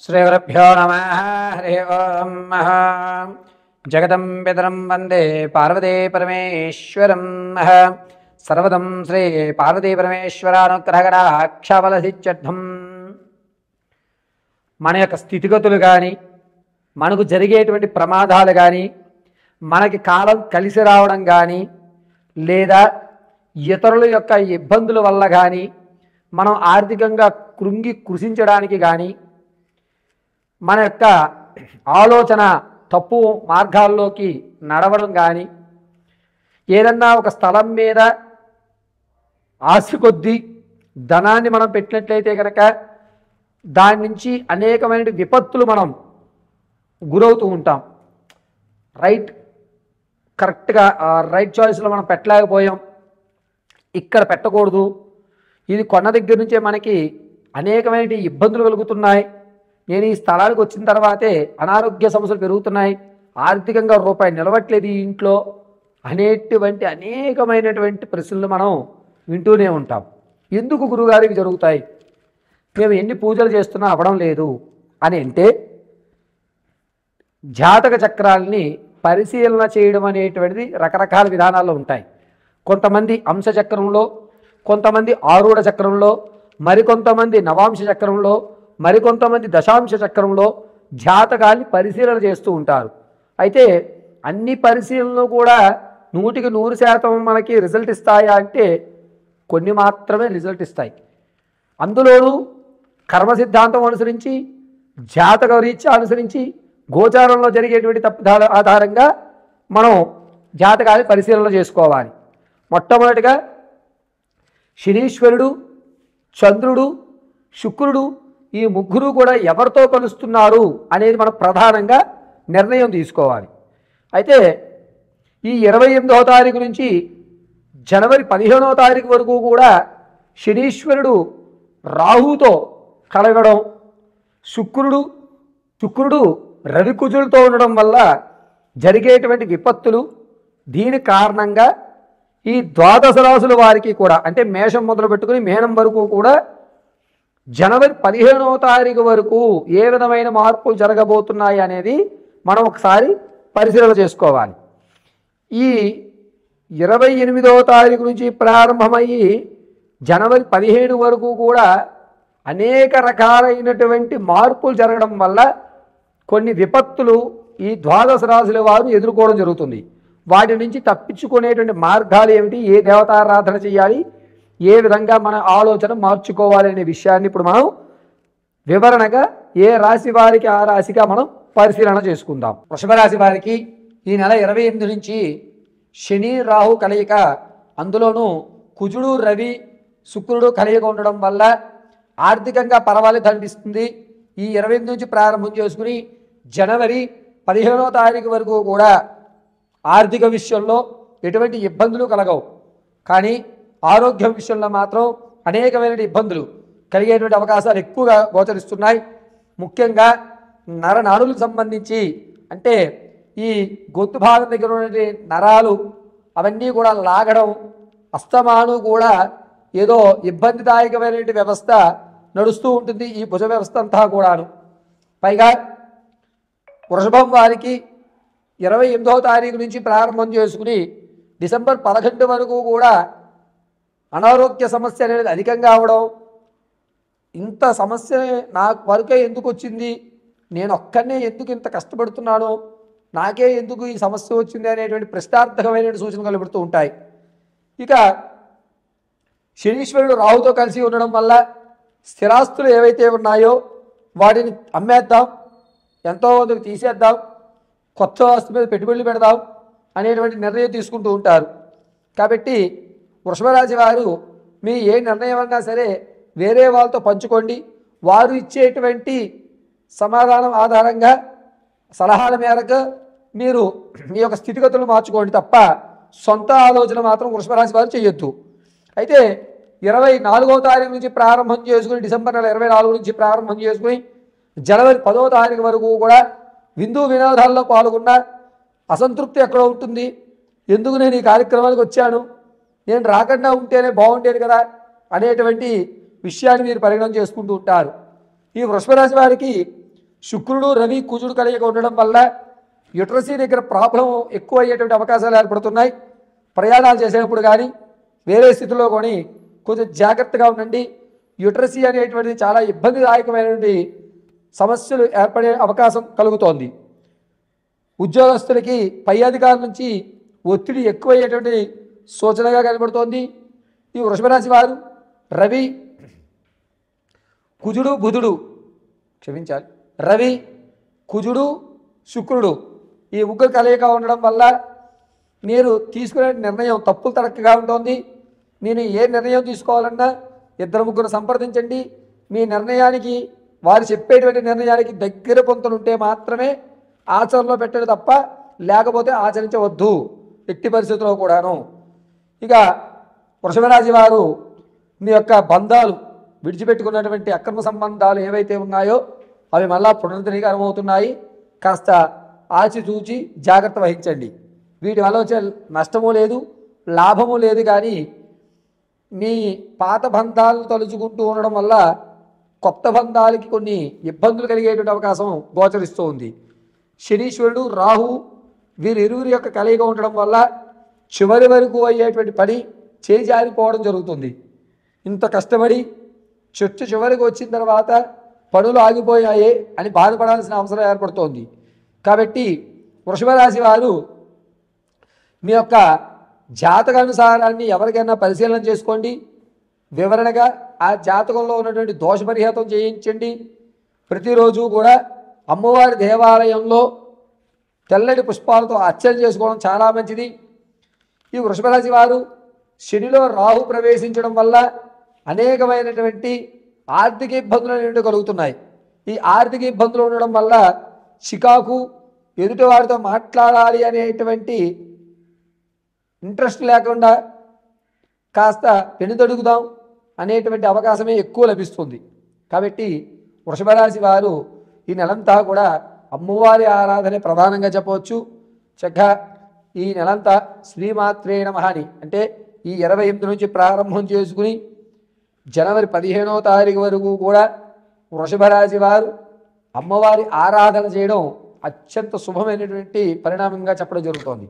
श्रीगुरुभ्यो नमः। हरि ओं। जगतं पितरं वन्दे पार्वती परमेश्वरं। सर्वदं श्री पार्वती परमेश्वरानुग्रहकटाक्षबलसिद्ध्यर्थं మన యొక్క స్థితిగతులు కానీ మనకు జరిగేటువంటి ప్రమాదాలు కానీ మనకి కాలం కలిసి రావడం కానీ లేదా ఇతరుల యొక్క ఇబ్బందుల వల్ల కానీ మనం ఆర్థికంగా కృంగి కృషించడానికి కానీ మన యొక్క ఆలోచన తప్పు మార్గాల్లోకి నడవడం కానీ ఏదన్నా ఒక స్థలం మీద ఆశ కొద్దీ ధనాన్ని మనం పెట్టినట్లయితే కనుక దాని నుంచి అనేకమైన విపత్తులు మనం గురవుతూ ఉంటాం. కరెక్ట్గా రైట్ చాయిస్లో మనం పెట్టలేకపోయాం, ఇక్కడ పెట్టకూడదు, ఇది కొన్న దగ్గర నుంచే మనకి అనేకమైన ఇబ్బందులు కలుగుతున్నాయి, నేను ఈ స్థలానికి వచ్చిన తర్వాతే అనారోగ్య సమస్యలు పెరుగుతున్నాయి, ఆర్థికంగా రూపాయి నిలవట్లేదు ఈ ఇంట్లో అనేటువంటి అనేకమైనటువంటి ప్రశ్నలు మనం వింటూనే ఉంటాం. ఎందుకు గురుగారికి జరుగుతాయి, మేము ఎన్ని పూజలు చేస్తున్నా అవ్వడం లేదు అని అంటే జాతక చక్రాలని పరిశీలన చేయడం అనేటువంటిది రకరకాల విధానాల్లో ఉంటాయి. కొంతమంది అంశ చక్రంలో, కొంతమంది ఆరూఢ చక్రంలో, మరికొంతమంది నవాంశ చక్రంలో, మరికొంతమంది దశాంశ చక్రంలో జాతకాన్ని పరిశీలన చేస్తూ ఉంటారు. అయితే అన్ని పరిశీలనలు కూడా 100% మనకి రిజల్ట్ ఇస్తాయా అంటే కొన్ని మాత్రమే రిజల్ట్ ఇస్తాయి. అందులోనూ కర్మ సిద్ధాంతం అనుసరించి, జాతక రీత్యా అనుసరించి, గోచారంలో జరిగేటువంటి తప్పిదాల ఆధారంగా మనం జాతకాన్ని పరిశీలన చేసుకోవాలి. మొట్టమొదటిగా శనీశ్వరుడు, చంద్రుడు, శుక్రుడు ఈ ముగ్గురు కూడా ఎవరితో కలుస్తున్నారు అనేది మనం ప్రధానంగా నిర్ణయం తీసుకోవాలి. అయితే ఈ 28వ తారీఖు నుంచి జనవరి 15వ తారీఖు వరకు కూడా శనీశ్వరుడు రాహుతో కలగడం, శుక్రుడు రవికుజులతో ఉండడం వల్ల జరిగేటువంటి విపత్తులు, దీని కారణంగా ఈ ద్వాదశ రాశుల వారికి కూడా అంటే మేషం మొదలు పెట్టుకుని మీనం వరకు కూడా జనవరి 15వ తారీఖు వరకు ఏ విధమైన మార్పులు జరగబోతున్నాయి అనేది మనం ఒకసారి పరిశీలన చేసుకోవాలి. ఈ 28వ తారీఖు నుంచి ప్రారంభమయ్యి జనవరి 15 వరకు కూడా అనేక రకాలైనటువంటి మార్పులు జరగడం వల్ల కొన్ని విపత్తులు ఈ ద్వాదశ రాశుల వారు ఎదుర్కోవడం జరుగుతుంది. వాటి నుంచి తప్పించుకునేటువంటి మార్గాలు ఏమిటి, ఏ దేవతారాధన చేయాలి, ఏ విధంగా మన ఆలోచన మార్చుకోవాలి అనే విషయాన్ని ఇప్పుడు మనం వివరణగా ఏ రాశి వారికి ఆ రాశిగా మనం పరిశీలన చేసుకుందాం. వృషభ రాశి వారికి ఈ నెల 28 నుంచి శని రాహు కలయిక, అందులోనూ కుజుడు రవి శుక్రుడు కలయిక ఉండడం వల్ల ఆర్థికంగా పర్వాలేదు అనిపిస్తుంది. ఈ 28 నుంచి ప్రారంభం చేసుకుని జనవరి 15వ తారీఖు వరకు కూడా ఆర్థిక విషయంలో ఎటువంటి ఇబ్బందులు కలగవు. కానీ ఆరోగ్యం విషయంలో మాత్రం అనేకమైన ఇబ్బందులు కలిగేటువంటి అవకాశాలు ఎక్కువగా గోచరిస్తున్నాయి. ముఖ్యంగా నరనాడులకు సంబంధించి అంటే ఈ గొంతు భాగం దగ్గర ఉన్నటువంటి నరాలు అవన్నీ కూడా లాగడం, అస్తమాను కూడా ఏదో ఇబ్బందిదాయకమైనటువంటి వ్యవస్థ నడుస్తూ ఉంటుంది ఈ భుజ వ్యవస్థ అంతా కూడాను. పైగా వృషభం వారికి 28వ తారీఖు నుంచి ప్రారంభం చేసుకుని డిసెంబర్ 11 వరకు కూడా అనారోగ్య సమస్య అనేది అధికంగా అవడం, ఇంత సమస్య నా వరకే ఎందుకు వచ్చింది, నేను ఒక్కనే ఎందుకు ఇంత కష్టపడుతున్నాను, నాకే ఎందుకు ఈ సమస్య వచ్చింది అనేటువంటి ప్రశ్నార్థకమైన సూచనలు కలుగుతూ ఉంటాయి. ఇక శనీశ్వరుడు రాహుతో కలిసి ఉండడం వల్ల స్థిరాస్తులు ఏవైతే ఉన్నాయో వాటిని అమ్మేద్దాం, ఎంతో మందికి తీసేద్దాం, కొత్త ఆస్తు మీద పెట్టుబడులు పెడదాం అనేటువంటి నిర్ణయం తీసుకుంటూ ఉంటారు. కాబట్టి వృషభరాశి వారు మీ ఏ నిర్ణయం అన్నా సరే వేరే వాళ్ళతో పంచుకోండి. వారు ఇచ్చేటువంటి సమాధానం ఆధారంగా సలహాల మేరకు మీరు మీ యొక్క స్థితిగతులు మార్చుకోండి తప్ప సొంత ఆలోచన మాత్రం వృషభరాశి వారు చేయొద్దు. అయితే 24వ తారీఖు నుంచి ప్రారంభం చేసుకుని డిసెంబర్ నెల 24 నుంచి ప్రారంభం చేసుకుని జనవరి 10వ తారీఖు వరకు కూడా విందు వినోదాల్లో పాల్గొన్న అసంతృప్తి ఎక్కడో ఉంటుంది. ఎందుకు నేను ఈ కార్యక్రమానికి వచ్చాను, నేను రాకుండా ఉంటేనే బాగుండేది కదా అనేటువంటి విషయాన్ని మీరు పరిగణన చేసుకుంటూ ఉంటారు. ఈ వృషభరాశి వారికి శుక్రుడు రవి కుజుడు కలయిక ఉండడం వల్ల యుట్రసీ దగ్గర ప్రాబ్లం ఎక్కువ అయ్యేటువంటి అవకాశాలు ఏర్పడుతున్నాయి. ప్రయాణాలు చేసేటప్పుడు కానీ వేరే స్థితిలో కొని కొంచెం జాగ్రత్తగా ఉండండి. యుట్రసీ అనేటువంటిది చాలా ఇబ్బందిదాయకమైనటువంటి సమస్యలు ఏర్పడే అవకాశం కలుగుతోంది. ఉద్యోగస్తులకి పై అధికారుల నుంచి ఒత్తిడి ఎక్కువయ్యేటువంటి సూచనగా కనబడుతోంది. ఈ వృషభ రాశి వారు రవి కుజుడు బుధుడు క్షమించాలి రవి కుజుడు శుక్రుడు ఈ ముగ్గురు కలయిక ఉండడం వల్ల మీరు తీసుకునే నిర్ణయం తప్పులు తడకగా ఉంటుంది. నేను ఏ నిర్ణయం తీసుకోవాలన్నా ఇద్దరు ముగ్గురు సంప్రదించండి. మీ నిర్ణయానికి వారు చెప్పేటువంటి నిర్ణయానికి దగ్గర పొంతనుంటే మాత్రమే ఆచరణలో పెట్టండి తప్ప లేకపోతే ఆచరించవద్దు ఎట్టి పరిస్థితుల్లో కూడాను. ఇక వృషభ రాశి వారు మీ యొక్క బంధాలు విడిచిపెట్టుకున్నటువంటి అక్రమ సంబంధాలు ఏవైతే ఉన్నాయో అవి మళ్ళా పునరుద్ధరణీకరం అవుతున్నాయి. కాస్త ఆచితూచి జాగ్రత్త వహించండి. వీటి వల్ల వచ్చే నష్టము లేదు, లాభము లేదు. కానీ మీ పాత బంధాలను తలుచుకుంటూ ఉండడం వల్ల కొత్త బంధాలకి కొన్ని ఇబ్బందులు కలిగేటువంటి అవకాశం గోచరిస్తూ ఉంది. శనీశ్వరుడు రాహు వీరిరువురి యొక్క కలయిక ఉండడం వల్ల చివరి వరకు అయ్యేటువంటి పని చేజారిపోవడం జరుగుతుంది. ఇంత కష్టపడి చివరికి వచ్చిన తర్వాత పనులు ఆగిపోయాయే అని బాధపడాల్సిన అవసరం ఏర్పడుతోంది. కాబట్టి వృషభ రాశి వారు మీ యొక్క జాతకానుసారాన్ని ఎవరికైనా పరిశీలన చేసుకోండి. వివరణగా ఆ జాతకంలో ఉన్నటువంటి దోషపరిహారం చేయించండి. ప్రతిరోజు కూడా అమ్మవారి దేవాలయంలో తెల్లటి పుష్పాలతో అర్చన చేసుకోవడం చాలా మంచిది. ఈ వృషభ రాశి వారు శనిలో రాహు ప్రవేశించడం వల్ల అనేకమైనటువంటి ఆర్థిక ఇబ్బందులు అనేవి కలుగుతున్నాయి. ఈ ఆర్థిక ఇబ్బందులు ఉండడం వల్ల చికాకు, ఎదుటి వారితో మాట్లాడాలి అనేటువంటి ఇంట్రెస్ట్ లేకుండా కాస్త వెనుదడుగుదాం అనేటువంటి అవకాశమే ఎక్కువ లభిస్తుంది. కాబట్టి వృషభ రాశి వారు ఈ నెలంతా కూడా అమ్మవారి ఆరాధనే ప్రధానంగా చెప్పవచ్చు. చక్కగా ఈ నెలంతా శ్రీమాత్రే నమః అని అంటే ఈ 28 నుంచి ప్రారంభం చేసుకుని జనవరి 15వ తారీఖు వరకు కూడా వృషభ రాశి వారు అమ్మవారి ఆరాధన చేయడం అత్యంత శుభమైనటువంటి పరిణామంగా చెప్పడం జరుగుతోంది.